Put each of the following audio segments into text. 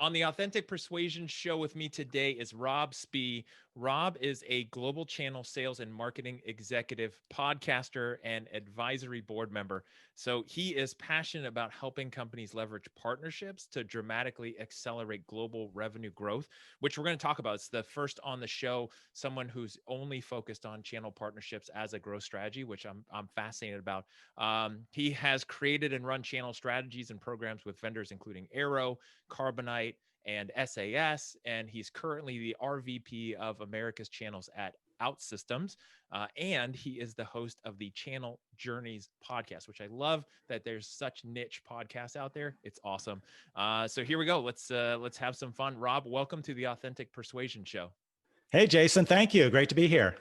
On the Authentic Persuasion Show with me today is Rob Spee. Rob is a global channel sales and marketing executive, podcaster, and advisory board member. So he is passionate about helping companies leverage partnerships to dramatically accelerate global revenue growth, which we're going to talk about. It's the first on the show, someone who's only focused on channel partnerships as a growth strategy, which I'm fascinated about. He has created and run channel strategies and programs with vendors including Arrow, Carbonite, and SAS, and he's currently the RVP of America's channels at OutSystems, and he is the host of the Channel Journeys podcast, which I love that there's such niche podcasts out there. It's awesome. So here we go. Let's have some fun. Rob, welcome to the Authentic Persuasion Show. Hey, Jason. Thank you. Great to be here.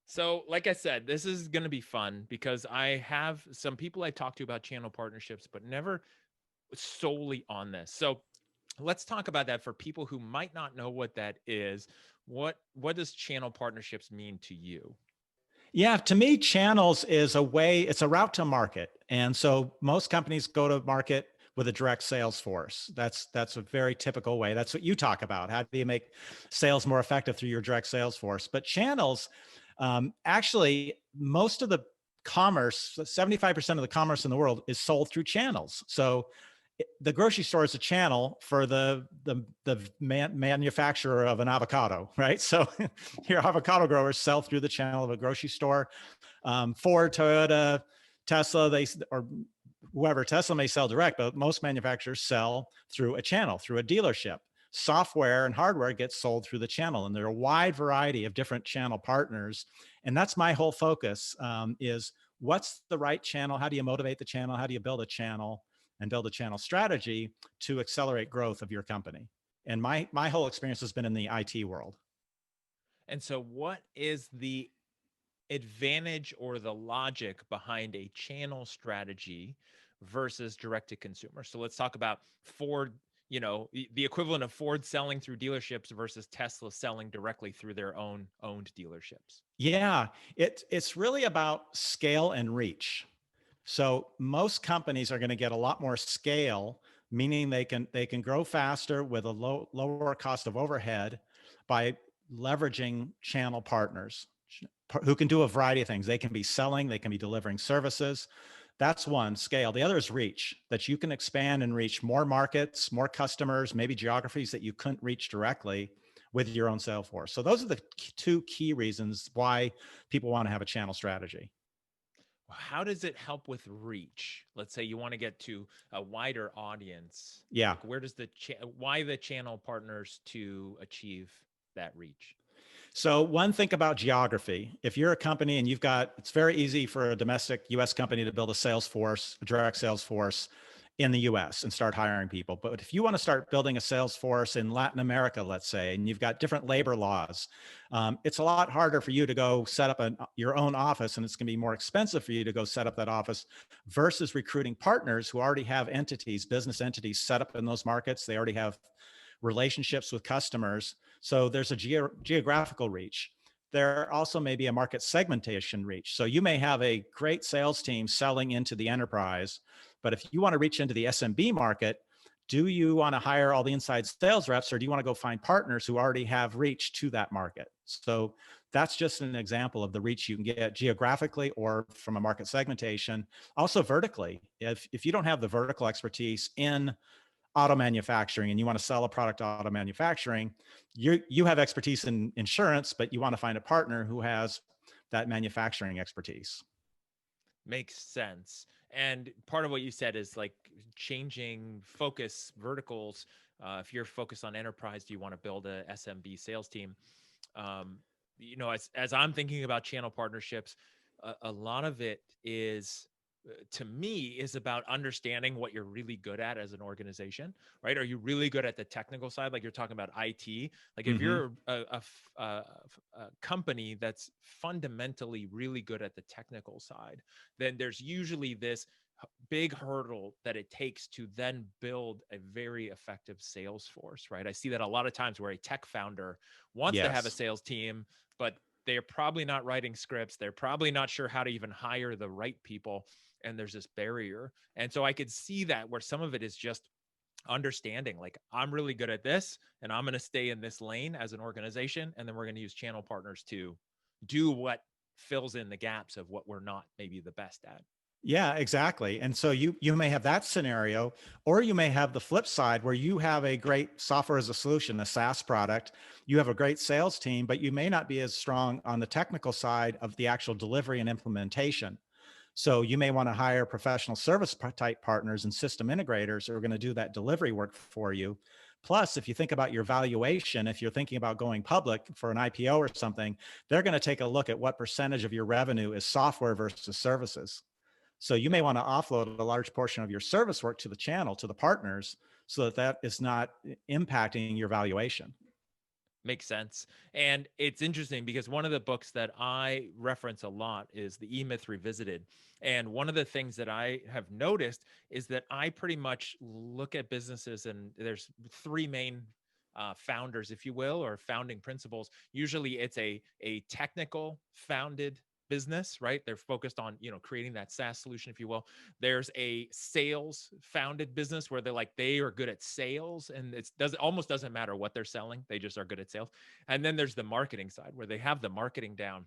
So, like I said, this is going to be fun because I have some people I've talked to about channel partnerships, but never solely on this. So let's talk about that for people who might not know what that is. What does channel partnerships mean to you? Yeah, to me, channels is it's a route to market. And so most companies go to market with a direct sales force. That's a very typical way. That's what you talk about. How do you make sales more effective through your direct sales force? But channels, actually, most of the commerce, 75% of the commerce in the world is sold through channels. So the grocery store is a channel for the manufacturer of an avocado, right? So your avocado growers sell through the channel of a grocery store. Ford, Toyota, Tesla, or whoever, Tesla may sell direct, but most manufacturers sell through a channel, through a dealership. Software and hardware gets sold through the channel, and there are a wide variety of different channel partners. And that's my whole focus, is what's the right channel? How do you motivate the channel? How do you build a channel and build a channel strategy to accelerate growth of your company? And my whole experience has been in the IT world. And so what is the advantage or the logic behind a channel strategy versus direct to consumer? So let's talk about Ford, the equivalent of Ford selling through dealerships versus Tesla selling directly through their own owned dealerships. Yeah, it's really about scale and reach. So most companies are going to get a lot more scale, meaning they can grow faster with a lower cost of overhead by leveraging channel partners who can do a variety of things. They can be selling, they can be delivering services. That's one, scale. The other is reach, that you can expand and reach more markets, more customers, maybe geographies that you couldn't reach directly with your own sales force. So those are the two key reasons why people want to have a channel strategy. How does it help with reach? Let's say you want to get to a wider audience. Yeah. Like where does why the channel partners to achieve that reach? So one, think about geography. If you're a company and it's very easy for a domestic US company to build a sales force, a direct sales force in the US and start hiring people. But if you want to start building a sales force in Latin America, let's say, and you've got different labor laws, it's a lot harder for you to go set up your own office, and it's going to be more expensive for you to go set up that office versus recruiting partners who already have business entities set up in those markets. They already have relationships with customers. So there's a geographical reach. There also may be a market segmentation reach. So you may have a great sales team selling into the enterprise, but if you want to reach into the SMB market, do you want to hire all the inside sales reps, or do you want to go find partners who already have reach to that market? So that's just an example of the reach you can get geographically or from a market segmentation. Also vertically, if you don't have the vertical expertise in auto manufacturing and you want to sell a product to auto manufacturing, you have expertise in insurance, but you want to find a partner who has that manufacturing expertise. Makes sense. And part of what you said is like changing focus verticals. If you're focused on enterprise, do you want to build a SMB sales team? As I'm thinking about channel partnerships, a lot of it is, to me, is about understanding what you're really good at as an organization, right? Are you really good at the technical side? Like you're talking about IT. Like if you're a company that's fundamentally really good at the technical side, then there's usually this big hurdle that it takes to then build a very effective sales force, right? I see that a lot of times where a tech founder wants to have a sales team, but they're probably not writing scripts. They're probably not sure how to even hire the right people. And there's this barrier. And so I could see that where some of it is just understanding like I'm really good at this and I'm going to stay in this lane as an organization. And then we're going to use channel partners to do what fills in the gaps of what we're not maybe the best at. Yeah, exactly. And so you may have that scenario, or you may have the flip side where you have a great software as a solution, a SaaS product. You have a great sales team, but you may not be as strong on the technical side of the actual delivery and implementation. So you may want to hire professional service type partners and system integrators who are going to do that delivery work for you. Plus, if you think about your valuation, if you're thinking about going public for an IPO or something, they're going to take a look at what percentage of your revenue is software versus services. So you may want to offload a large portion of your service work to the channel, to the partners, so that that is not impacting your valuation. Makes sense. And it's interesting because one of the books that I reference a lot is The E-Myth Revisited. And one of the things that I have noticed is that I pretty much look at businesses, and there's three main founders, if you will, or founding principles. Usually it's a technical founded business, right? They're focused on, creating that SaaS solution, if you will. There's a sales founded business where they're like, they are good at sales, and almost doesn't matter what they're selling. They just are good at sales. And then there's the marketing side where they have the marketing down.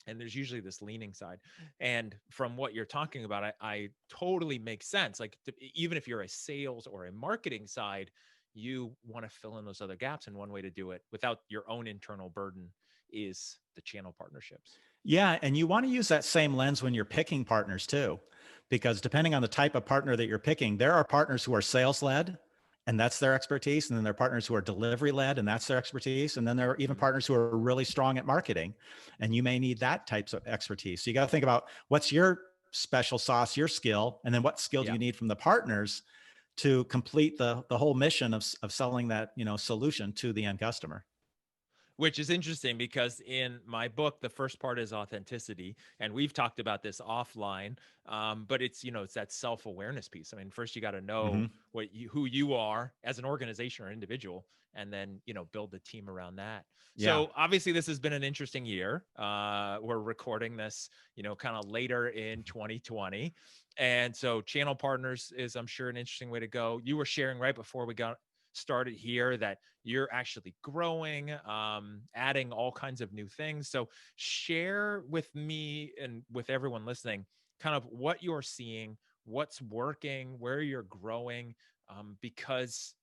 And there's usually this leaning side. And from what you're talking about, I totally make sense. Like even if you're a sales or a marketing side, you want to fill in those other gaps. And one way to do it without your own internal burden is the channel partnerships. Yeah, and you want to use that same lens when you're picking partners too, because depending on the type of partner that you're picking, there are partners who are sales led and that's their expertise. And then there are partners who are delivery led and that's their expertise. And then there are even partners who are really strong at marketing and you may need that types of expertise. So you got to think about what's your special sauce, your skill, and then what skill do you need from the partners to complete the whole mission of selling that, solution to the end customer. Which is interesting because in my book, the first part is authenticity. And we've talked about this offline, but it's, it's that self-awareness piece. I mean, first you got to know who you are as an organization or individual, and then, build the team around that. Yeah. So obviously this has been an interesting year. We're recording this, kind of later in 2020. And so channel partners is, I'm sure, an interesting way to go. You were sharing right before we got started here that you're actually growing, adding all kinds of new things. So share with me and with everyone listening kind of what you're seeing, what's working, where you're growing, because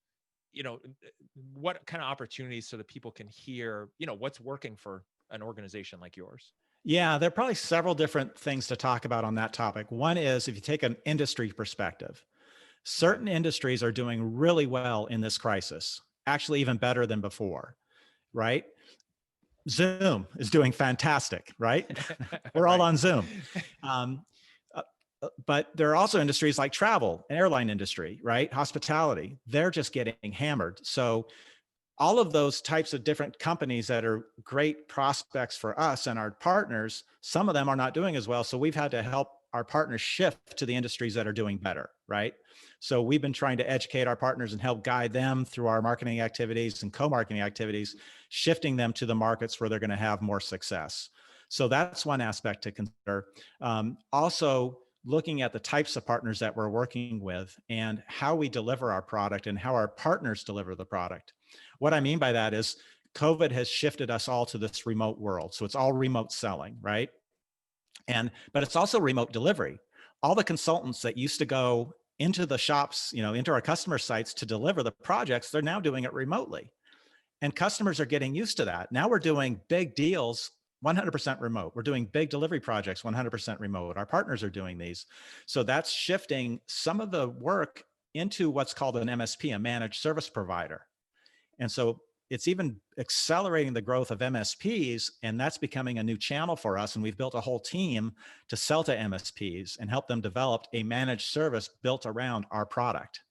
what kind of opportunities so that people can hear, what's working for an organization like yours. Yeah, there are probably several different things to talk about on that topic. One is if you take an industry perspective, certain industries are doing really well in this crisis, actually even better than before, right? Zoom is doing fantastic, right? We're all on Zoom. But there are also industries like travel and airline industry, right? Hospitality, they're just getting hammered. So all of those types of different companies that are great prospects for us and our partners, some of them are not doing as well. So we've had to help our partners shift to the industries that are doing better, right? So we've been trying to educate our partners and help guide them through our marketing activities and co-marketing activities, shifting them to the markets where they're going to have more success. So that's one aspect to consider. Also, looking at the types of partners that we're working with and how we deliver our product and how our partners deliver the product. What I mean by that is COVID has shifted us all to this remote world. So it's all remote selling, right? But it's also remote delivery. All the consultants that used to go into the shops, into our customer sites to deliver the projects, they're now doing it remotely. And customers are getting used to that. Now we're doing big deals 100% remote. We're doing big delivery projects 100% remote. Our partners are doing these. So that's shifting some of the work into what's called an MSP, a managed service provider. And so it's even accelerating the growth of MSPs, and that's becoming a new channel for us. And we've built a whole team to sell to MSPs and help them develop a managed service built around our product.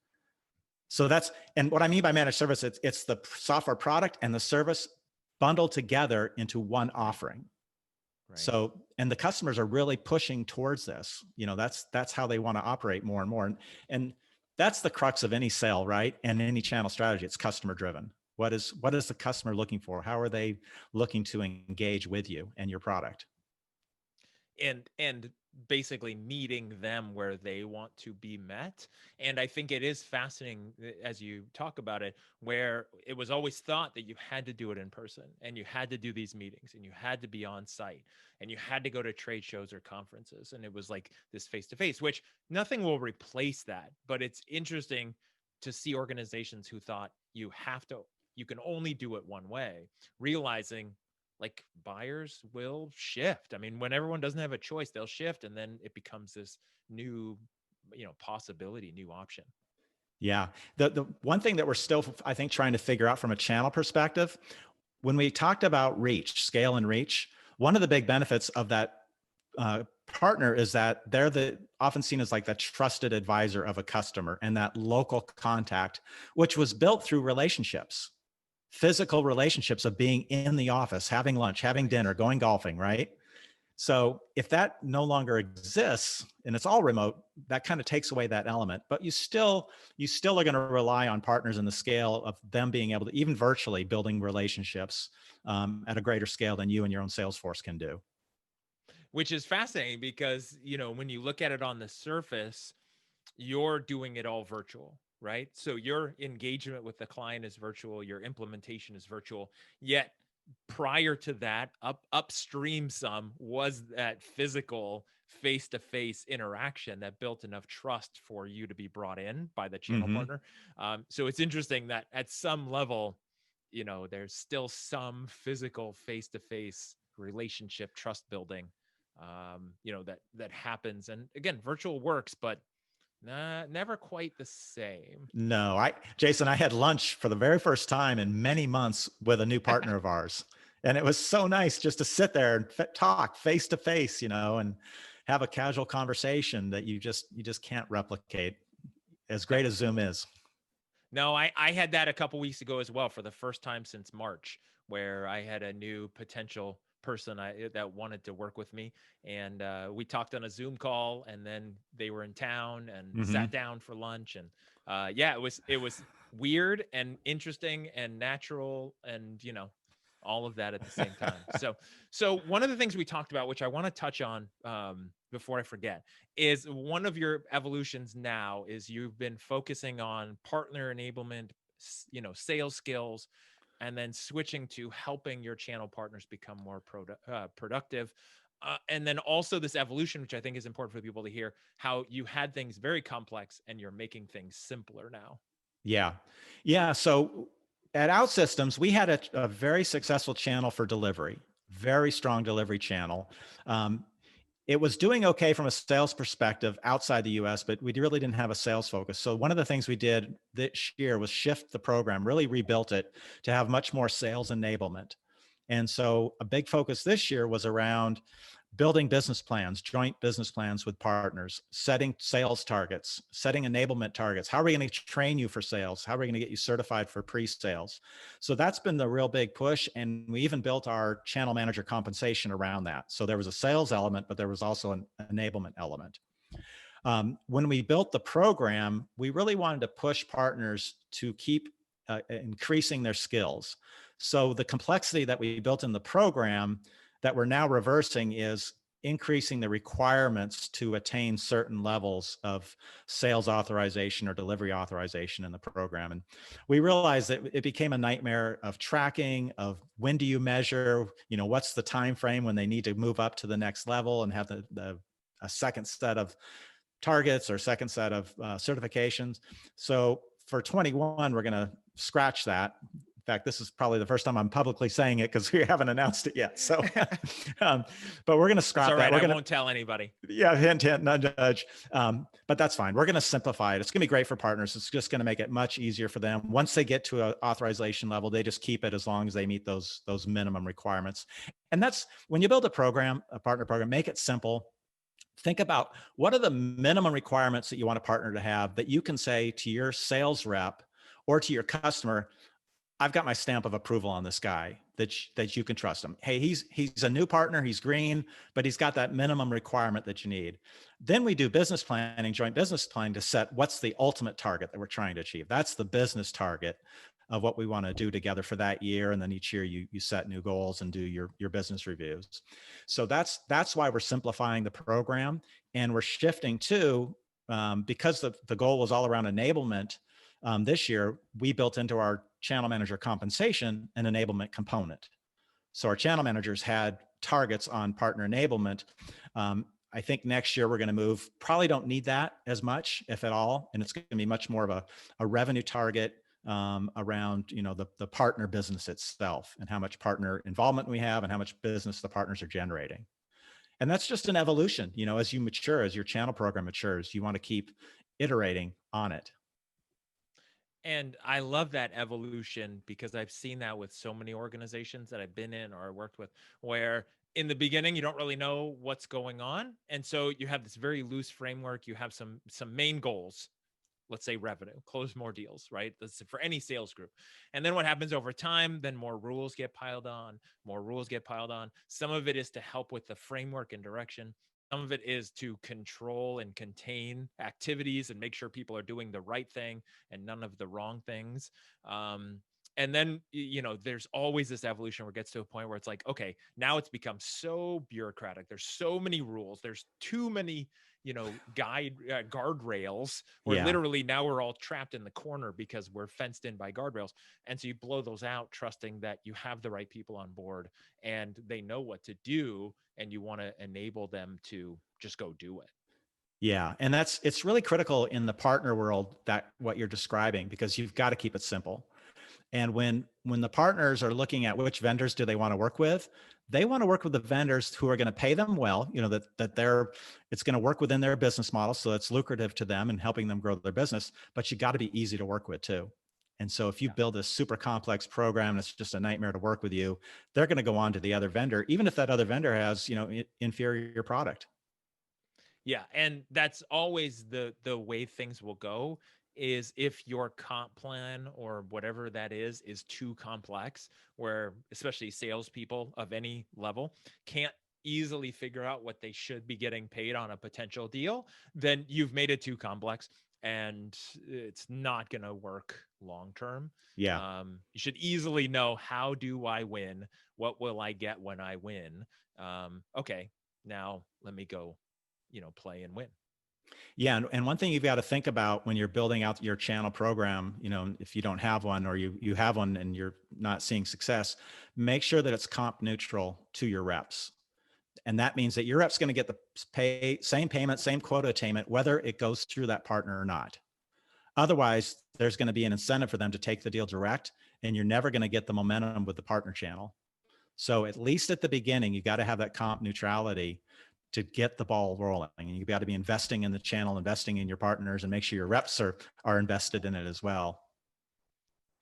So and what I mean by managed service, it's the software product and the service bundled together into one offering. Right. So, and the customers are really pushing towards this. That's how they want to operate more and more. And that's the crux of any sale, right? And any channel strategy, it's customer driven. What is the customer looking for? How are they looking to engage with you and your product? and basically meeting them where they want to be met. And I think it is fascinating as you talk about it, where it was always thought that you had to do it in person and you had to do these meetings and you had to be on site and you had to go to trade shows or conferences, and it was like this face to face, which nothing will replace that. But it's interesting to see organizations who thought you can only do it one way, realizing like buyers will shift. I mean, when everyone doesn't have a choice, they'll shift, and then it becomes this new, possibility, new option. Yeah. The one thing that we're still, I think, trying to figure out from a channel perspective, when we talked about reach, scale and reach, one of the big benefits of that partner is that they're often seen as like the trusted advisor of a customer and that local contact, which was built through relationships, physical relationships of being in the office, having lunch, having dinner, going golfing, right? So if that no longer exists and it's all remote, that kind of takes away that element. But you still are going to rely on partners in the scale of them being able to, even virtually, building relationships at a greater scale than you and your own sales force can do. Which is fascinating because, when you look at it on the surface, you're doing it all virtual, right? So your engagement with the client is virtual, your implementation is virtual, yet prior to that, upstream some was that physical face-to-face interaction that built enough trust for you to be brought in by the channel Mm-hmm. partner. So it's interesting that at some level, there's still some physical face-to-face relationship trust building, that happens. And again, virtual works, but never quite the same. No, Jason, I had lunch for the very first time in many months with a new partner of ours. And it was so nice just to sit there and talk face to face, and have a casual conversation that you just can't replicate, as Yeah. great as Zoom is. No, I had that a couple weeks ago as well, for the first time since March, where I had a new potential person that wanted to work with me, and we talked on a Zoom call, and then they were in town and Mm-hmm. sat down for lunch, and yeah, it was weird and interesting and natural, and all of that at the same time. So one of the things we talked about, which I want to touch on before I forget, is one of your evolutions now is you've been focusing on partner enablement, sales skills, and then switching to helping your channel partners become more productive. And then also this evolution, which I think is important for people to hear, how you had things very complex and you're making things simpler now. Yeah. Yeah. So at OutSystems, we had a very successful channel for delivery, very strong delivery channel. It was doing okay from a sales perspective outside the US, but we really didn't have a sales focus. So one of the things we did this year was shift the program, really rebuilt it to have much more sales enablement. And so a big focus this year was around building business plans, joint business plans with partners, setting sales targets, setting enablement targets. How are we going to train you for sales? How are we going to get you certified for pre-sales? So that's been the real big push. And we even built our channel manager compensation around that. So there was a sales element, but there was also an enablement element. When we built the program, we really wanted to push partners to keep increasing their skills. So the complexity that we built in the program that we're now reversing is increasing the requirements to attain certain levels of sales authorization or delivery authorization in the program. And we realized that it became a nightmare of tracking, of when do you measure, what's the time frame when they need to move up to the next level and have a second set of targets or second set of certifications. So for 21, we're going to scratch that. In fact, this is probably the first time I'm publicly saying it because we haven't announced it yet. So, but we're going to scrap That's all right. that. I won't tell anybody. Yeah, hint, hint, nudge, nudge. But that's fine. We're going to simplify it. It's going to be great for partners. It's just going to make it much easier for them. Once they get to an authorization level, they just keep it as long as they meet those minimum requirements. And that's when you build a program, a partner program, make it simple. Think about what are the minimum requirements that you want a partner to have that you can say to your sales rep or to your customer, I've got my stamp of approval on this guy that you can trust him. Hey, he's a new partner, he's green, but he's got that minimum requirement that you need. Then we do business planning, joint business planning to set what's the ultimate target that we're trying to achieve. That's the business target. of what we want to do together for that year. And then each year you set new goals and do your business reviews. So that's why we're simplifying the program, and we're shifting to, because the goal was all around enablement. This year, we built into our channel manager compensation an enablement component. So our channel managers had targets on partner enablement. I think next year we're going to move, probably don't need that as much, if at all. And it's going to be much more of a revenue target around, the partner business itself and how much partner involvement we have and how much business the partners are generating. And that's just an evolution. As you mature, as your channel program matures, you want to keep iterating on it. And I love that evolution, because I've seen that with so many organizations that I've been in or worked with, where in the beginning, you don't really know what's going on. And so you have this very loose framework. You have some main goals. Let's say revenue, close more deals, right? That's for any sales group. And then what happens over time, then more rules get piled on, more rules get piled on. Some of it is to help with the framework and direction. Some of it is to control and contain activities and make sure people are doing the right thing and none of the wrong things. And then, there's always this evolution where it gets to a point where it's like, okay, now it's become so bureaucratic. There's so many rules. There's too many, guardrails, where literally now we're all trapped in the corner because we're fenced in by guardrails. And so you blow those out, trusting that you have the right people on board and they know what to do, and you want to enable them to just go do it. Yeah. And it's really critical in the partner world, that what you're describing, because you've got to keep it simple. And when the partners are looking at which vendors do they want to work with, they want to work with the vendors who are going to pay them well, it's going to work within their business model. So it's lucrative to them and helping them grow their business, but you got to be easy to work with too. And so if you build a super complex program, that's just a nightmare to work with you, they're going to go on to the other vendor, even if that other vendor has, inferior product. Yeah. And that's always the way things will go, is if your comp plan or whatever that is too complex, where especially salespeople of any level can't easily figure out what they should be getting paid on a potential deal, then you've made it too complex and it's not going to work long term. Yeah. You should easily know, how do I win? What will I get when I win? Okay, now let me go, play and win. Yeah. And one thing you've got to think about when you're building out your channel program, if you don't have one, or you have one and you're not seeing success, make sure that it's comp neutral to your reps. And that means that your rep's going to get the same payment, same quota attainment, whether it goes through that partner or not. Otherwise, there's going to be an incentive for them to take the deal direct, and you're never going to get the momentum with the partner channel. So at least at the beginning, you got to have that comp neutrality to get the ball rolling. And you've got to be investing in the channel, investing in your partners, and make sure your reps are invested in it as well.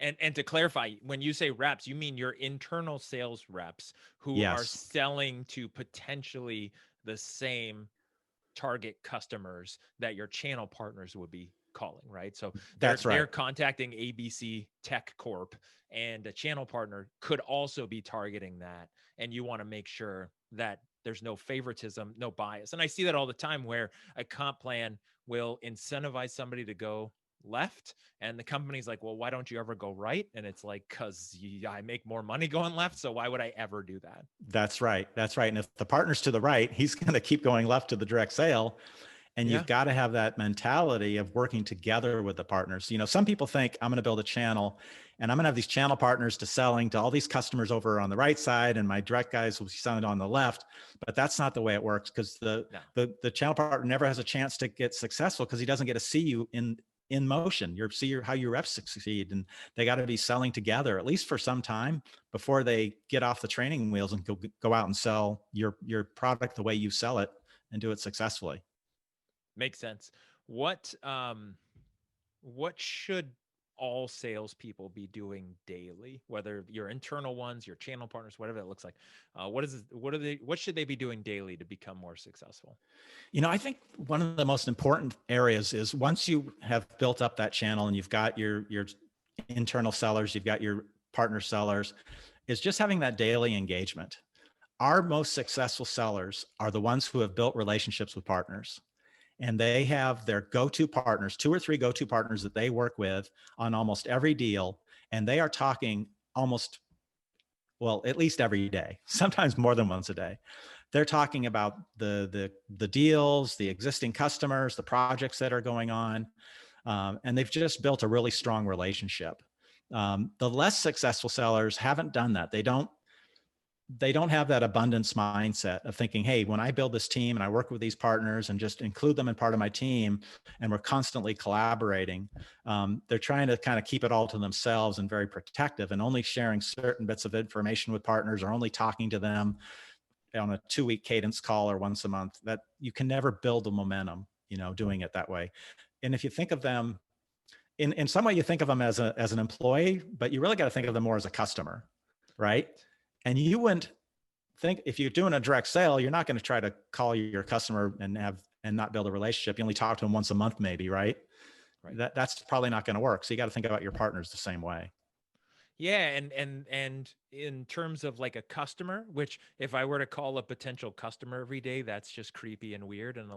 And to clarify, when you say reps, you mean your internal sales reps who are selling to potentially the same target customers that your channel partners would be calling, right? So they're contacting ABC Tech Corp, and a channel partner could also be targeting that. And you want to make sure that there's no favoritism, no bias. And I see that all the time, where a comp plan will incentivize somebody to go left, and the company's like, well, why don't you ever go right? And it's like, because I make more money going left, so why would I ever do that? That's right. And if the partner's to the right, he's going to keep going left to the direct sale. And you've got to have that mentality of working together with the partners. Some people think, I'm going to build a channel and I'm going to have these channel partners to selling to all these customers over on the right side, and my direct guys will be selling on the left. But that's not the way it works, because the channel partner never has a chance to get successful, because he doesn't get to see you in motion. How your reps succeed, and they got to be selling together at least for some time before they get off the training wheels and go out and sell your product the way you sell it and do it successfully. Makes sense. What should all salespeople be doing daily, whether your internal ones, your channel partners, whatever it looks like? What should they be doing daily to become more successful? I think one of the most important areas is, once you have built up that channel and you've got your internal sellers, you've got your partner sellers, is just having that daily engagement. Our most successful sellers are the ones who have built relationships with partners. And they have their go-to partners, 2 or 3 go-to partners that they work with on almost every deal. and they are talking almost, well, at least every day, sometimes more than once a day. They're talking about the deals, the existing customers, the projects that are going on, and they've just built a really strong relationship. The less successful sellers haven't done that. They don't have that abundance mindset of thinking, hey, when I build this team and I work with these partners and just include them in part of my team and we're constantly collaborating, they're trying to kind of keep it all to themselves and very protective and only sharing certain bits of information with partners or only talking to them on a 2-week cadence call or once a month. That you can never build the momentum, doing it that way. And if you think of them in some way, you think of them as an employee, but you really got to think of them more as a customer, right? And you wouldn't think, if you're doing a direct sale, you're not going to try to call your customer and not build a relationship. You only talk to them once a month, maybe, right? That's probably not going to work. So you got to think about your partners the same way. Yeah, and in terms of like a customer, which if I were to call a potential customer every day, that's just creepy and weird and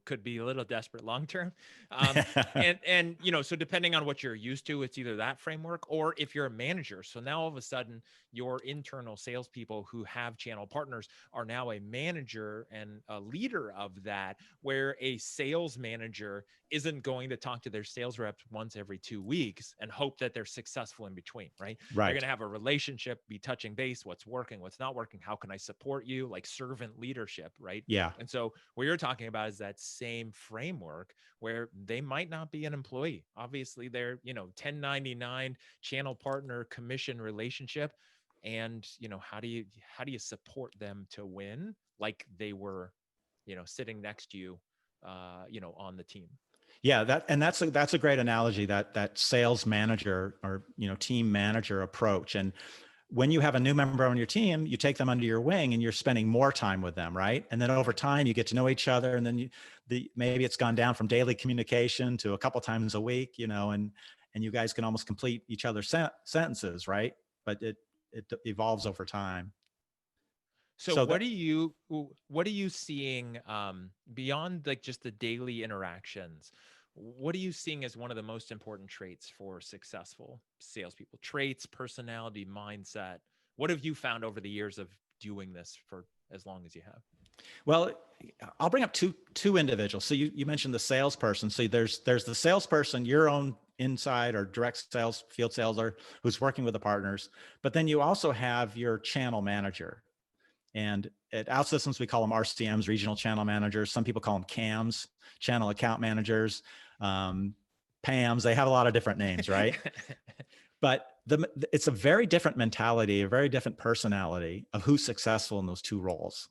could be a little desperate long term. And so depending on what you're used to, it's either that framework or if you're a manager. So now all of a sudden, your internal salespeople who have channel partners are now a manager and a leader of that, where a sales manager isn't going to talk to their sales reps once every 2 weeks and hope that they're successful in between, right? Right. They're going to have a relationship, be touching base, what's working, what's not working, how can I support you, like servant leadership, right? Yeah. And so what you're talking about is that same framework where they might not be an employee. Obviously, they're, 1099 channel partner commission relationship. And, how do you support them to win like they were, sitting next to you, on the team? Yeah, that's a great analogy, that sales manager or team manager approach. And when you have a new member on your team, you take them under your wing and you're spending more time with them, right? And then over time you get to know each other, and then maybe it's gone down from daily communication to a couple times a week, and you guys can almost complete each other's sentences, right? But it evolves over time. So what are you seeing beyond like just the daily interactions? What are you seeing as one of the most important traits for successful salespeople? Traits, personality, mindset. What have you found over the years of doing this for as long as you have? Well, I'll bring up two individuals. So you mentioned the salesperson. So there's the salesperson, your own inside or direct sales, field salesman who's working with the partners. But then you also have your channel manager. And at OutSystems, we call them RCMs, regional channel managers. Some people call them CAMs, channel account managers, PAMs. They have a lot of different names, right? But it's a very different mentality, a very different personality of who's successful in those two roles.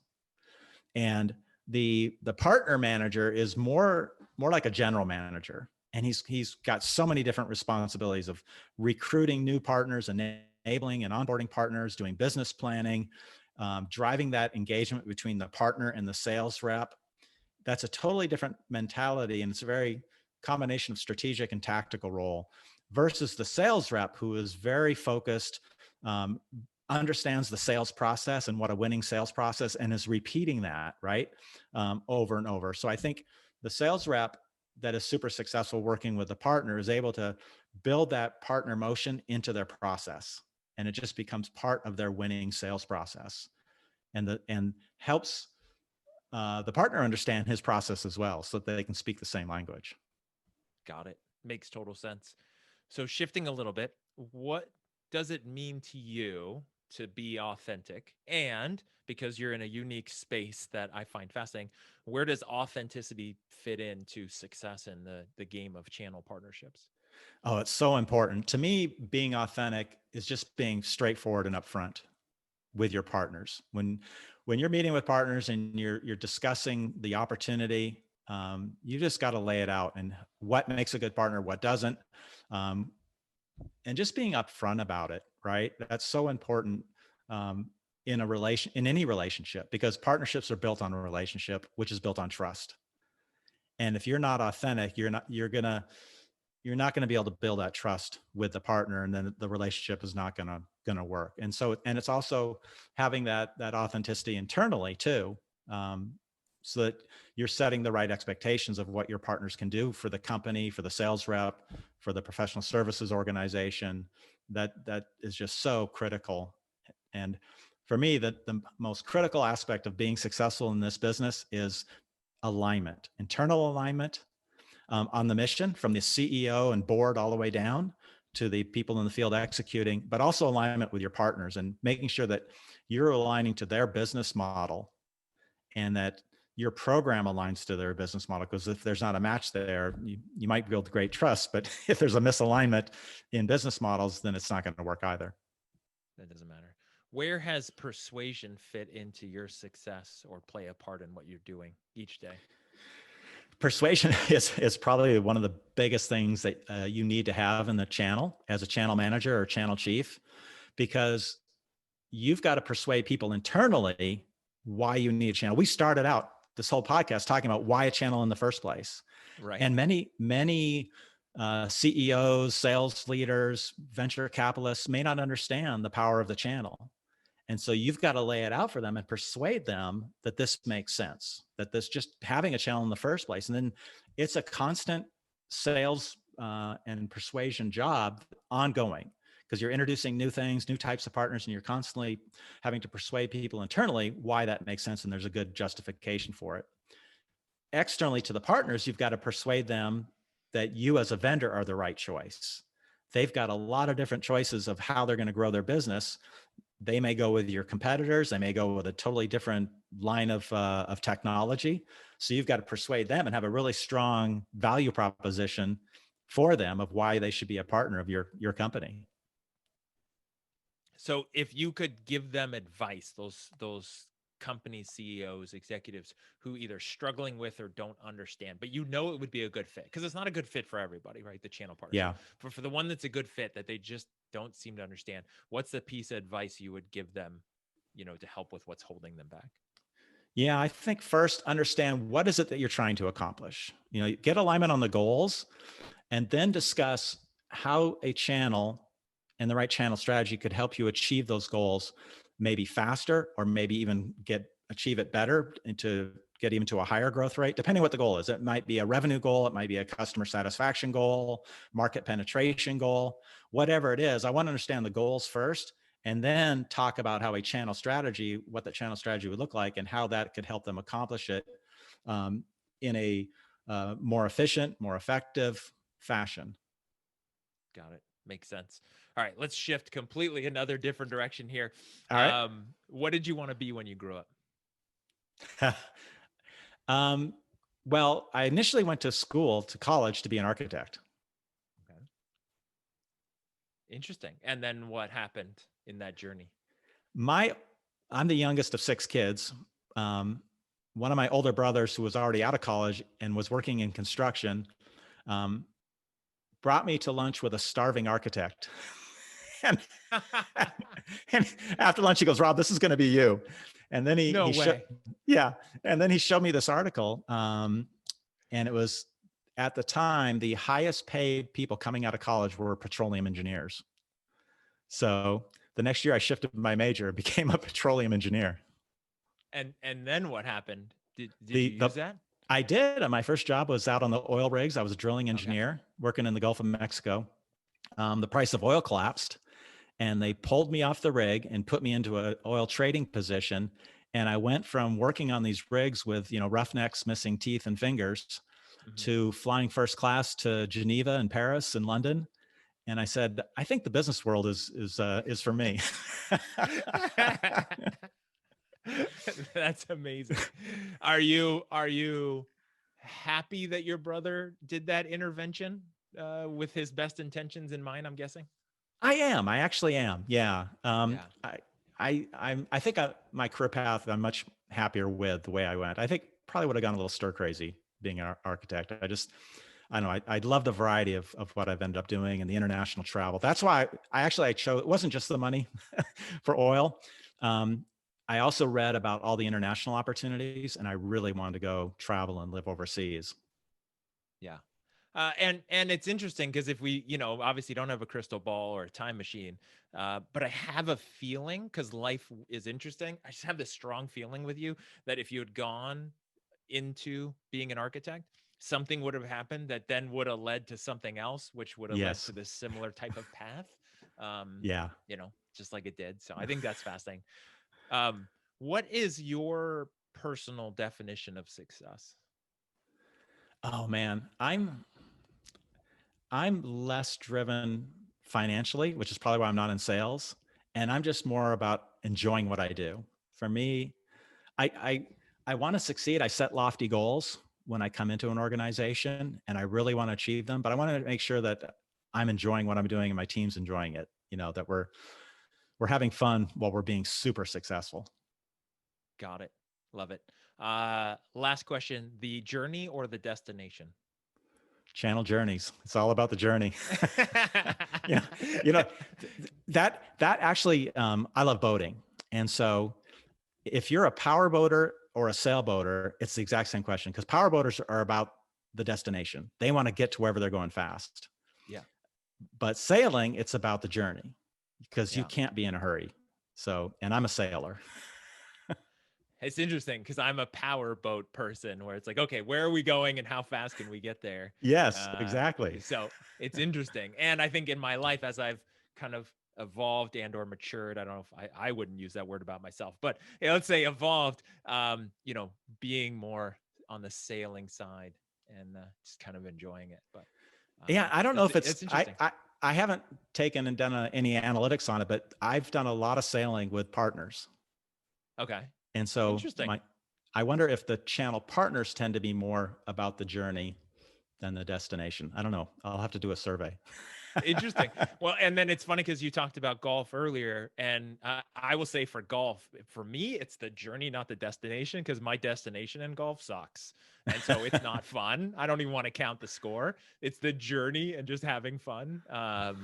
And the partner manager is more like a general manager. And he's got so many different responsibilities of recruiting new partners, enabling and onboarding partners, doing business planning, driving that engagement between the partner and the sales rep. That's a totally different mentality. And it's a very combination of strategic and tactical role versus the sales rep, who is very focused, understands the sales process and what a winning sales process, and is repeating that, right? Over and over. So I think the sales rep that is super successful working with the partner is able to build that partner motion into their process. And it just becomes part of their winning sales process, and helps the partner understand his process as well, so that they can speak the same language. Got it. Makes total sense. So shifting a little bit, what does it mean to you to be authentic? And because you're in a unique space that I find fascinating, where does authenticity fit into success in the game of channel partnerships? Oh, it's so important. To me, being authentic is just being straightforward and upfront with your partners. When you're meeting with partners and you're discussing the opportunity, you just got to lay it out, and what makes a good partner, what doesn't, and just being upfront about it, right? That's so important in any relationship, because partnerships are built on a relationship, which is built on trust. And if you're not authentic, you're not going to be able to build that trust with the partner, and then the relationship is not going to work. And so, and it's also having that authenticity internally too, so that you're setting the right expectations of what your partners can do for the company, for the sales rep, for the professional services organization, that is just so critical. And for me, the most critical aspect of being successful in this business is alignment, internal alignment on the mission from the CEO and board all the way down to the people in the field executing, but also alignment with your partners and making sure that you're aligning to their business model and that your program aligns to their business model. Because if there's not a match there, you might build great trust, but if there's a misalignment in business models, then it's not going to work either. That doesn't matter. Where has persuasion fit into your success or play a part in what you're doing each day? Persuasion is probably one of the biggest things that you need to have in the channel as a channel manager or channel chief, because you've got to persuade people internally why you need a channel. We started out this whole podcast talking about why a channel in the first place. Right. And many CEOs, sales leaders, venture capitalists may not understand the power of the channel. And so you've got to lay it out for them and persuade them that this makes sense, that this just having a channel in the first place. And then it's a constant sales and persuasion job ongoing, because you're introducing new things, new types of partners, and you're constantly having to persuade people internally why that makes sense and there's a good justification for it. Externally to the partners, you've got to persuade them that you as a vendor are the right choice. They've got a lot of different choices of how they're going to grow their business. They may go with your competitors. They may go with a totally different line of technology. So you've got to persuade them and have a really strong value proposition for them of why they should be a partner of your company. So if you could give them advice, those company CEOs, executives who either struggling with or don't understand, but you know it would be a good fit, because it's not a good fit for everybody, right? The channel partner. Yeah. For the one that's a good fit that they just don't seem to understand, what's the piece of advice you would give them, to help with what's holding them back? Yeah, I think first understand what is it that you're trying to accomplish. Get alignment on the goals, and then discuss how a channel and the right channel strategy could help you achieve those goals, maybe faster, or maybe even achieve it better and to get even to a higher growth rate, depending what the goal is. It might be a revenue goal. It might be a customer satisfaction goal, market penetration goal, whatever it is. I want to understand the goals first, and then talk about how a channel strategy, what the channel strategy would look like and how that could help them accomplish it in a more efficient, more effective fashion. Got it. Makes sense. All right, let's shift completely another different direction here. All right. What did you want to be when you grew up? Well, I initially went to college to be an architect. Okay. Interesting. And then what happened in that journey? I'm the youngest of 6 kids. One of my older brothers, who was already out of college and was working in construction, brought me to lunch with a starving architect. and after lunch, he goes, "Rob, this is going to be you." And then he and then he showed me this article. And it was, at the time, the highest paid people coming out of college were petroleum engineers. So the next year I shifted my major and became a petroleum engineer. And then what happened? Did you use that? I did. My first job was out on the oil rigs. I was a drilling engineer working in the Gulf of Mexico. The price of oil collapsed, and they pulled me off the rig and put me into an oil trading position. And I went from working on these rigs with, roughnecks missing teeth and fingers to flying first class to Geneva and Paris and London. And I said, I think the business world is for me. That's amazing. Are you happy that your brother did that intervention with his best intentions in mind, I'm guessing? I am. I actually am. Yeah. I think my career path, I'm much happier with the way I went. I think probably would have gone a little stir crazy being an architect. I don't know. I love the variety of what I've ended up doing and the international travel. That's why I chose, it wasn't just the money for oil. I also read about all the international opportunities, and I really wanted to go travel and live overseas. Yeah. And it's interesting because if we, obviously don't have a crystal ball or a time machine, but I have a feeling, because life is interesting. I just have this strong feeling with you that if you had gone into being an architect, something would have happened that then would have led to something else, which would have led to this similar type of path. Yeah. Just like it did. So I think that's fascinating. What is your personal definition of success? Oh man, I'm less driven financially, which is probably why I'm not in sales. And I'm just more about enjoying what I do. For me, I I, I want to succeed. I set lofty goals when I come into an organization and I really want to achieve them, but I want to make sure that I'm enjoying what I'm doing and my team's enjoying it. That we're having fun while we're being super successful. Got it. Love it. Last question, the journey or the destination? Channel journeys. It's all about the journey. Yeah, you know that actually. I love boating, and so if you're a power boater or a sailboater, it's the exact same question because power boaters are about the destination. They want to get to wherever they're going fast. Yeah. But sailing, it's about the journey because you Yeah. can't be in a hurry. So, and I'm a sailor. It's interesting because I'm a power boat person where it's like, okay, where are we going and how fast can we get there? Yes, exactly. So it's interesting. And I think in my life, as I've kind of evolved and or matured, I don't know if I wouldn't use that word about myself, but let's say evolved, being more on the sailing side and just kind of enjoying it. But Yeah, I don't know if it's it's interesting. I haven't taken and done any analytics on it, but I've done a lot of sailing with partners. Okay. And so Interesting. I wonder if the channel partners tend to be more about the journey than the destination. I don't know. I'll have to do a survey. Interesting. Well, and then it's funny because you talked about golf earlier, and I will say for golf, for me, it's the journey, not the destination, because my destination in golf sucks, and so it's not fun. I don't even want to count the score. It's the journey and just having fun, and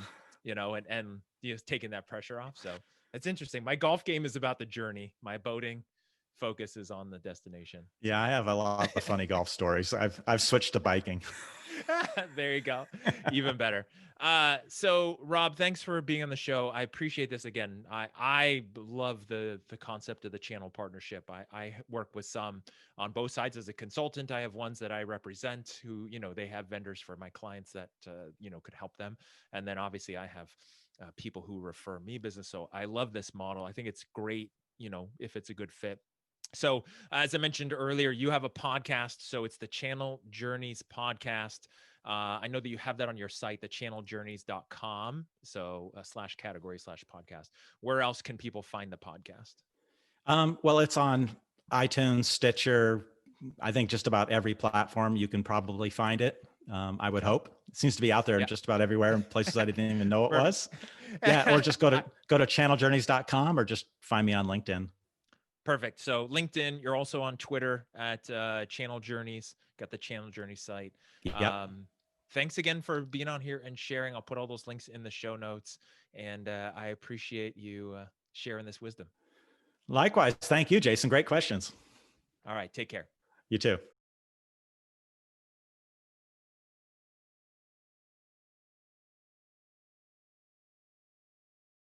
just taking that pressure off. So it's interesting. My golf game is about the journey. My boating focus is on the destination. Yeah, I have a lot of funny golf stories. I've switched to biking. There you go. Even better. So Rob, thanks for being on the show. I appreciate this again. I love the concept of the channel partnership. I work with some on both sides as a consultant. I have ones that I represent who, they have vendors for my clients that, could help them. And then obviously I have people who refer me business. So I love this model. I think it's great, if it's a good fit. So, as I mentioned earlier, you have a podcast. So it's the Channel Journeys podcast. I know that you have that on your site, thechanneljourneys.com. So /category/podcast. Where else can people find the podcast? Well, it's on iTunes, Stitcher. I think just about every platform you can probably find it. I would hope. It seems to be out there in just about everywhere in places I didn't even know it was. Yeah, or just go to channeljourneys.com or just find me on LinkedIn. Perfect. So LinkedIn, you're also on Twitter at Channel Journeys, got the Channel Journey site. Yep. Thanks again for being on here and sharing. I'll put all those links in the show notes. And I appreciate you sharing this wisdom. Likewise. Thank you, Jason. Great questions. All right. Take care. You too.